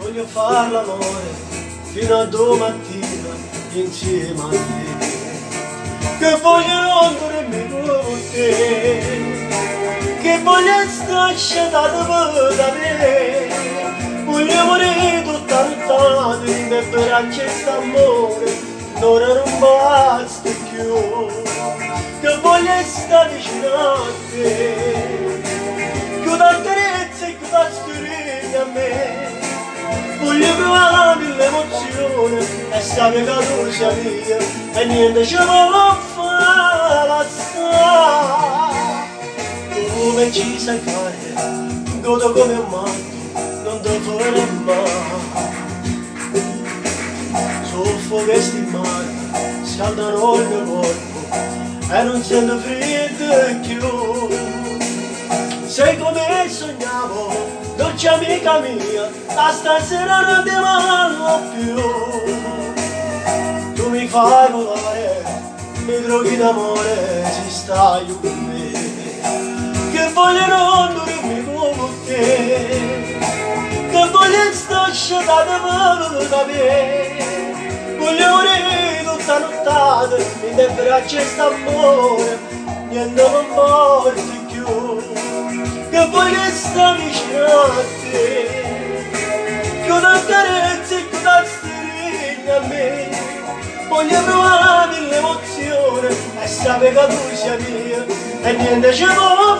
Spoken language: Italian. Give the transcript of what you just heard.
voglio far l'amore fino a domattina insieme a te, che voglio rompermi con te, che voglio stare scedato da me, voglio morire tutta notte in me braccia st'amore, l'ora non basta più, che voglio stare vicino a te, che da carezza e che da storia a me. Voglio provare l'emozione e sapere che tu sia mia e niente ci può fare passare. Come ci sai fare, godo come un matto, non ti farò mai. Soffocasti in mare, scaldano il mio corpo e non sento freddo più. Sei come sognavo, dolce amica mia, a stasera non ti manco più. Tu mi fai volare, mi droghi d'amore, si stai con me, che voglio non dormirmi con te, che voglio stare scedato da me, voglio morire tutta nottata, in te braccia st'amore, niente non porti più, che voglio stare vicino a te, che da carezza e che da stringa a me, voglio provare l'emozione e sapere che tu sia mia e niente ci può